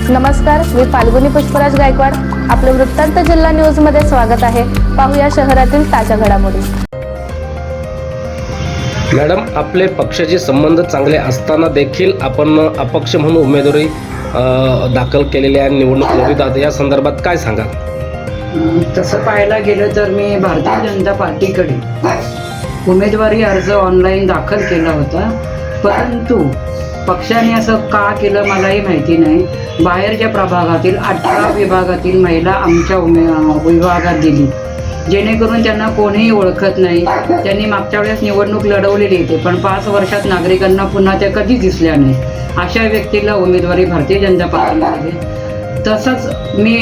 नमस्कार, मी फाल्गुनी पुष्पराज गायकवाड. आपलं वृत्तांत जिल्हा न्यूज मध्ये स्वागत आहे. पाहूया शहरातील ताज्या घडामोडी. मॅडम, आपले पक्षाचे संबंध चांगले असताना देखील आपण अपक्ष म्हणून उमेदवारी दाखल केलेली आहे. निवडणूक लढवत या संदर्भात काय सांगाल? तसं पाहायला गेलं तर मी भारतीय जनता पार्टीकडे उमेदवारी अर्ज ऑनलाईन दाखल केला होता, परंतु पक्षाने असं का केलं मलाही माहिती नाही. बाहेरच्या प्रभागातील 18 विभागातील महिला आमच्या विभागात दिली, जेणेकरून त्यांना कोणीही ओळखत नाही. त्यांनी मागच्या वेळेस निवडणूक लढवलेली होती, पण 5 वर्षात नागरिकांना पुन्हा त्या कधीच दिसल्या नाही. अशा व्यक्तीला उमेदवारी भारतीय जनता पार्टीमध्ये. तसंच मी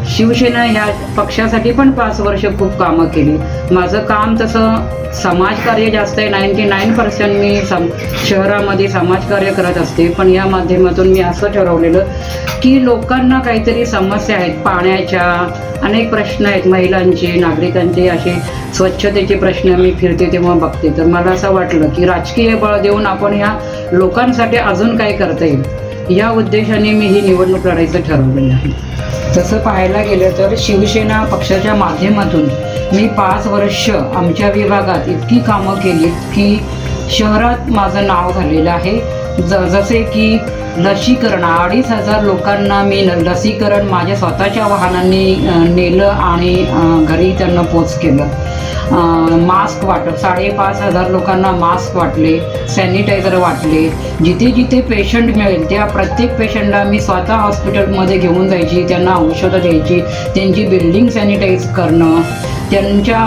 शिवसेना ह्या पक्षासाठी पण 5 वर्ष खूप कामं केली. माझं काम तसं समाजकार्य जास्त आहे. 99% मी शहरामध्ये समाजकार्य करत असते, पण या माध्यमातून मी असं ठरवलेलं की लोकांना काहीतरी समस्या आहेत, पाण्याच्या अनेक प्रश्न आहेत, महिलांचे, नागरिकांचे, असे स्वच्छतेचे प्रश्न मी फिरते तेव्हा बघते. तर मला असं वाटलं की राजकीय बळ देऊन आपण ह्या लोकांसाठी अजून काय करता येईल, या उद्देशाने मी ही निवडणूक लढायचं ठरवलेलं आहे. तसं पाहायला गेलं तर शिवसेना पक्षाच्या माध्यमातून मी 5 वर्ष आमच्या विभागात इतकी कामं केली की शहरात माझं नाव झालेलं आहे. जसे की लसीकरण 2,500 लोकांना मी लसीकरण माझ्या स्वतःच्या वाहनांनी नेलं आणि घरी त्यांना पोच केलं. मास्क वाटप 5,500 लोकांना मास्क वाटले, सॅनिटायझर वाटले. जिथे जिथे पेशंट मिळेल त्या प्रत्येक पेशंटला मी स्वतः हॉस्पिटलमध्ये घेऊन जायची, त्यांना औषधं द्यायची, त्यांची बिल्डिंग सॅनिटाईज करणं. त्यांच्या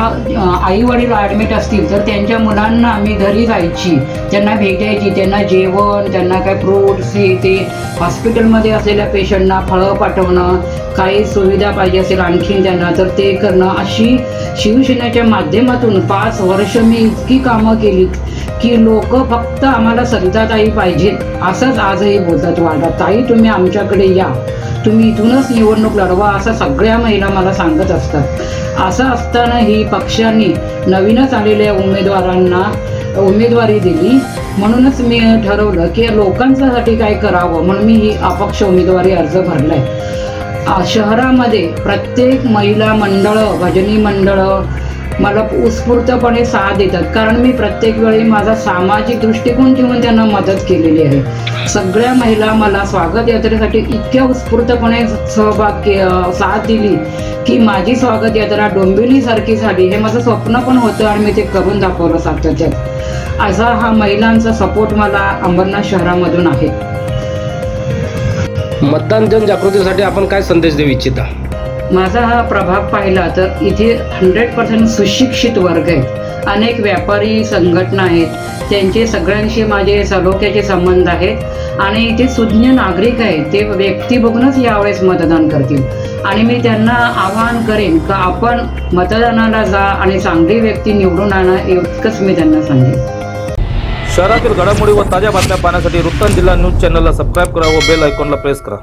आईवडील ॲडमिट असतील तर त्यांच्या मुलांना मी घरी जायची, त्यांना भेटायची, त्यांना जेवण, त्यांना काय फ्रूट्स हे ते. हॉस्पिटलमध्ये असलेल्या पेशंटना फळं पाठवणं, काही सुविधा पाहिजे असेल आणखीन त्यांना तर ते करणं. अशी शिवसेनेच्या माध्यमातून 5 वर्ष मी इतकी कामं केली की लोक फक्त आम्हाला सरिताताई पाहिजे असंच आजही बोलतात वार्डात. ताई तुम्ही आमच्याकडे या, तुम्ही इथूनच निवडणूक लढवा, असं सगळ्या महिला मला सांगत असतात. असं असतानाही पक्षाने नवीनच आलेल्या उमेदवारांना उमेदवारी दिली. म्हणूनच मी ठरवलं की लोकांसाठी काय करावं, म्हणून मी ही अपक्ष उमेदवारी अर्ज भरलाय. शहरामध्ये प्रत्येक महिला मंडळं, भजनी मंडळं मला उत्स्फूर्तपणे साथ देतात, कारण मी प्रत्येक वेळी माझा सामाजिक दृष्टिकोन ठेवून त्यांना मदत केलेली आहे. सगळ्या महिला मला स्वागत यात्रेसाठी इतक्या उत्स्फूर्तपणे साथ दिली की माझी स्वागत यात्रा डोंबिवलीसारखी झाली. हे माझं स्वप्न पण होतं आणि मी ते करून दाखवलं सातत्यात. असा हा महिलांचा सपोर्ट मला अंबरनाथ शहरामधून आहे. मतदान जनजागृतीसाठी आपण काय संदेश देऊ इच्छिता? माझा हा प्रभाग पाहिला तर इथे 100% सुशिक्षित वर्ग आहेत. अनेक व्यापारी संघटना आहेत, त्यांचे सगळ्यांशी माझे सलोख्याचे संबंध आहेत आणि इथे सुज्ञ नागरिक आहेत. ते व्यक्ती बघूनच यावेळेस मतदान करतील आणि मी त्यांना आवाहन करेन का आपण मतदानाला जा आणि चांगली व्यक्ती निवडून आणा, इतकंच मी त्यांना सांगेन. शहरातील घडामोडी व ताज्या बातम्या पाहण्यासाठी वृत्तांत जिल्हा न्यूज चॅनलला सबस्क्राईब करा व बेल आयकॉनला प्रेस करा.